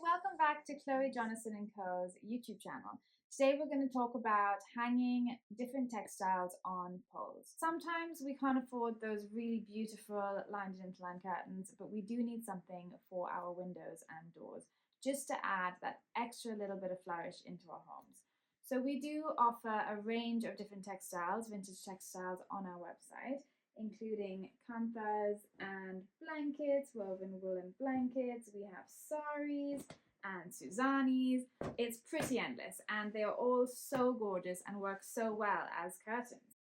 welcome back to Chloe Jonathan and Co.'s YouTube channel. Today we're going to talk about hanging different textiles on poles. Sometimes we can't afford those really beautiful lined and interline curtains, but we do need something for our windows and doors, just to add that extra little bit of flourish into our homes. So we do offer a range of different textiles, vintage textiles, on our website, including kanthas and blankets, woven woolen blankets. We have saris and Suzanis. It's pretty endless, and they are all so gorgeous and work so well as curtains.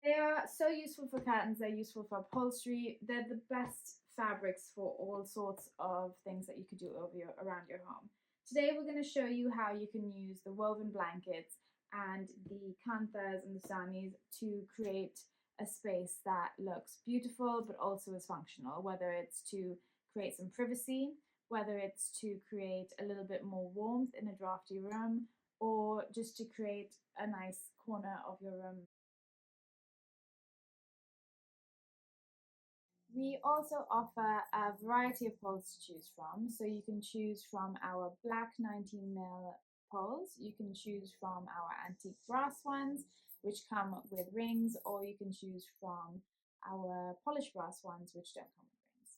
They are so useful for curtains, they're useful for upholstery, they're the best fabrics for all sorts of things that you could do around your home. Today we're going to show you how you can use the woven blankets and the kanthas and the sanis to create a space that looks beautiful but also is functional, whether it's to create some privacy, whether it's to create a little bit more warmth in a drafty room, or just to create a nice corner of your room. We also offer a variety of poles to choose from. So you can choose from our black 19mm poles, you can choose from our antique brass ones, which come with rings, or you can choose from our polished brass ones, which don't come with rings.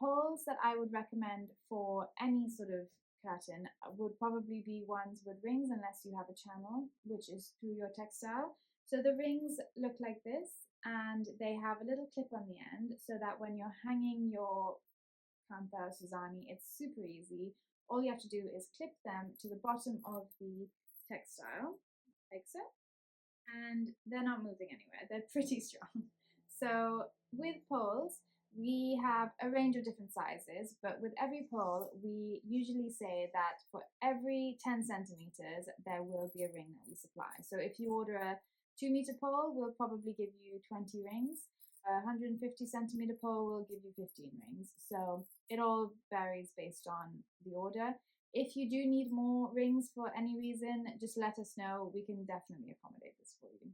Poles that I would recommend for any sort of curtain would probably be ones with rings, unless you have a channel, which is through your textile. So the rings look like this, and they have a little clip on the end so that when you're hanging your kantha or Suzani, it's super easy. All you have to do is clip them to the bottom of the textile, like so, and they're not moving anywhere. They're pretty strong. So with poles, we have a range of different sizes, but with every pole, we usually say that for every 10 centimeters, there will be a ring that we supply. So if you order a 2-meter pole, we'll probably give you 20 rings. A 150 centimeter pole will give you 15 rings. So it all varies based on the order. If you do need more rings for any reason, just let us know. We can definitely accommodate this for you.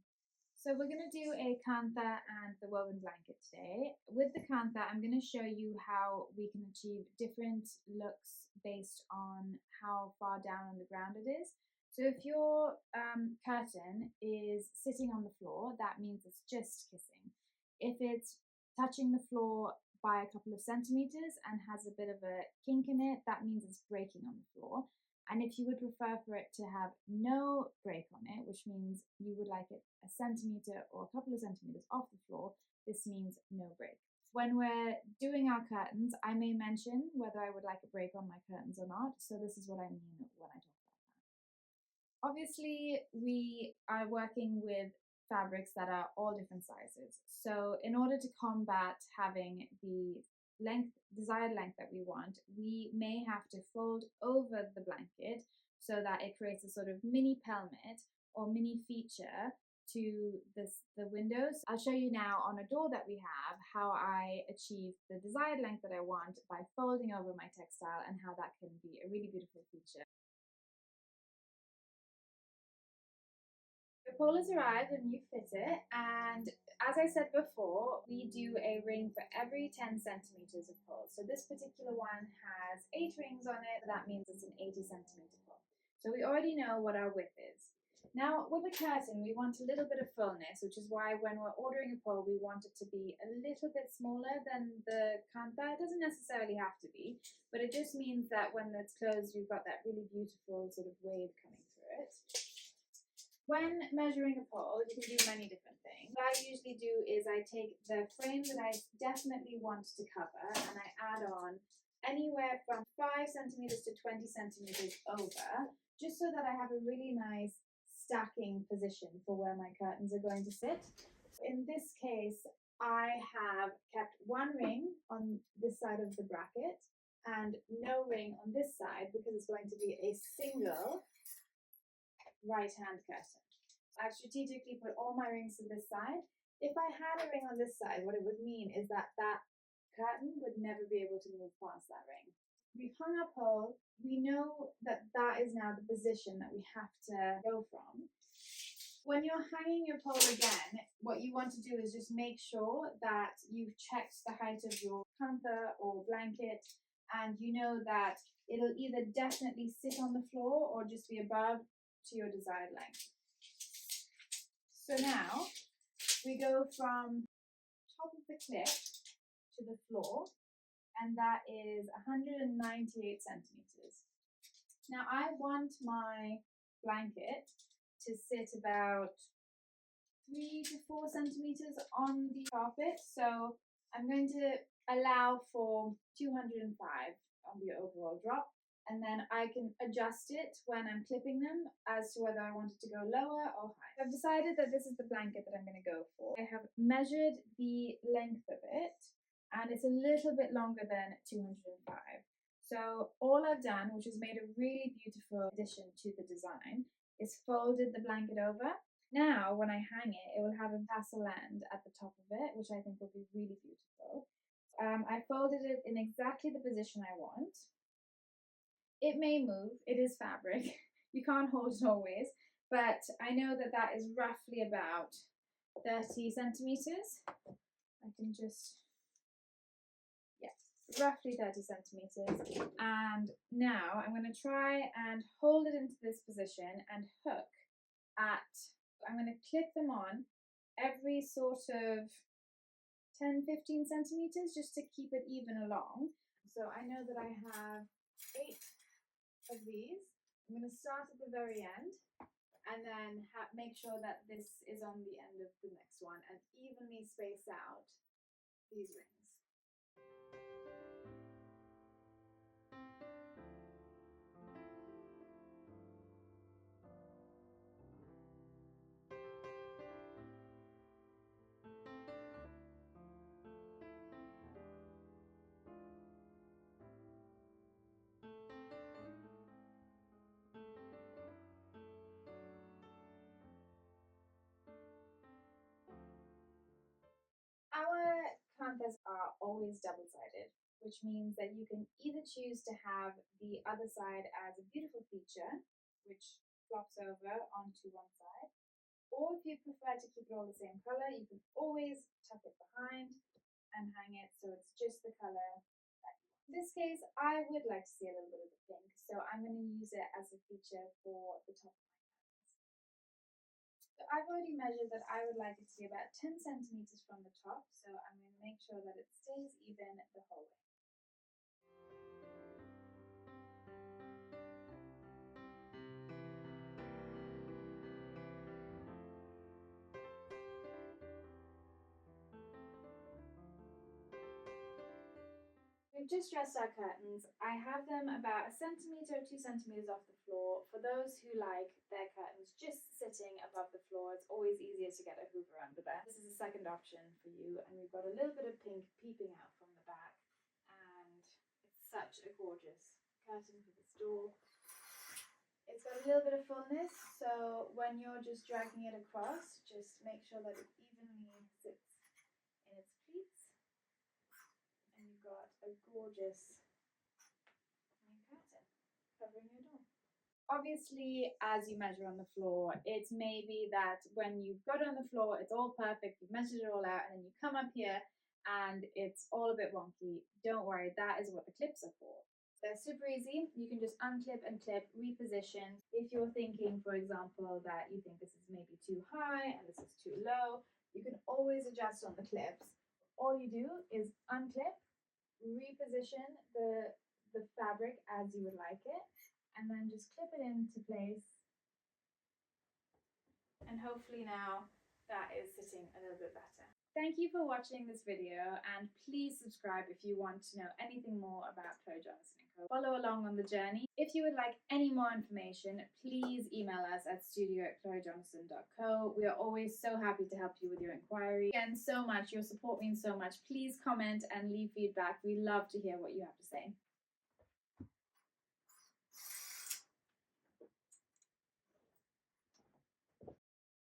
So we're going to do a kantha and the woven blanket today. With the kantha, I'm going to show you how we can achieve different looks based on how far down on the ground it is. So if your curtain is sitting on the floor, that means it's just kissing. If it's touching the floor by a couple of centimeters and has a bit of a kink in it, that means it's breaking on the floor. And if you would prefer for it to have no break on it, which means you would like it a centimeter or a couple of centimeters off the floor, this means no break. When we're doing our curtains, I may mention whether I would like a break on my curtains or not. So this is what I mean when I talk about that. Obviously, we are working with fabrics that are all different sizes. So in order to combat having the desired length that we want, we may have to fold over the blanket so that it creates a sort of mini pelmet or mini feature to the windows. I'll show you now on a door that we have how I achieve the desired length that I want by folding over my textile, and how that can be a really beautiful feature. The pole has arrived and you fit it, and as I said before, we do a ring for every 10 centimeters of pole. So this particular one has 8 rings on it, so that means it's an 80 centimeter pole. So we already know what our width is. Now with a curtain, we want a little bit of fullness, which is why when we're ordering a pole, we want it to be a little bit smaller than the kantha. It doesn't necessarily have to be, but it just means that when it's closed, you've got that really beautiful sort of wave coming through it. When measuring a pole, you can do many different things. What I usually do is I take the frame that I definitely want to cover, and I add on anywhere from 5 centimeters to 20 centimeters over, just so that I have a really nice stacking position for where my curtains are going to sit. In this case, I have kept one ring on this side of the bracket and no ring on this side, because it's going to be a single right-hand curtain. I've strategically put all my rings to this side. If I had a ring on this side, what it would mean is that that curtain would never be able to move past that ring. We've hung our pole. We know that that is now the position that we have to go from. When you're hanging your pole again, what you want to do is just make sure that you've checked the height of your kantha or blanket, and you know that it'll either definitely sit on the floor or just be above to your desired length. So now we go from top of the clip to the floor, and that is 198 centimeters. Now I want my blanket to sit about 3 to 4 centimeters on the carpet, so I'm going to allow for 205 on the overall drop, and then I can adjust it when I'm clipping them as to whether I want it to go lower or higher. I've decided that this is the blanket that I'm going to go for. I have measured the length of it, and it's a little bit longer than 205. So all I've done, which has made a really beautiful addition to the design, is folded the blanket over. Now, when I hang it, it will have a tassel end at the top of it, which I think will be really beautiful. I folded it in exactly the position I want. It may move, it is fabric. You can't hold it always, but I know that that is roughly about 30 centimeters. I can just, yes, roughly 30 centimeters. And now I'm going to try and hold it into this position and hook at, I'm going to clip them on every sort of 10-15 centimeters just to keep it even along. So I know that I have 8 of these. I'm going to start at the very end and then make sure that this is on the end of the next one and evenly space out these rings. Our kanthas are always double-sided, which means that you can either choose to have the other side as a beautiful feature, which flops over onto one side, or if you prefer to keep it all the same color, you can always tuck it behind and hang it so it's just the color that you want. In this case, I would like to see a little bit of the pink, so I'm going to use it as a feature for the top of my canvas. So I've already measured that I would like it to be about 10 centimeters from the top, so I'm going to make sure that it stays even the whole way. We've just dressed our curtains. I have them about 1 centimeter or 2 centimeters off the floor. For those who like their curtains just sitting above the floor, it's always easier to get a Hoover under there. This is a second option for you, and we've got a little bit of pink peeping out from the back, and it's such a gorgeous curtain for this door. It's got a little bit of fullness, so when you're just dragging it across, just make sure that it evenly sits in its pleats. And you've got a gorgeous new curtain covering your door. Obviously, as you measure on the floor, it's maybe that when you've got it on the floor, it's all perfect, you've measured it all out, and then you come up here and it's all a bit wonky. Don't worry, that is what the clips are for. They're super easy. You can just unclip and clip, reposition. If you're thinking, for example, that you think this is maybe too high and this is too low, you can always adjust on the clips. All you do is unclip, reposition the fabric as you would like it, and then just clip it into place. And hopefully now that is sitting a little bit better. Thank you for watching this video, and please subscribe if you want to know anything more about Chloe Jonathan & Co. Follow along on the journey. If you would like any more information, please email us at studio@chloejonathan.co. We are always so happy to help you with your inquiry. Again, so much. Your support means so much. Please comment and leave feedback. We love to hear what you have to say.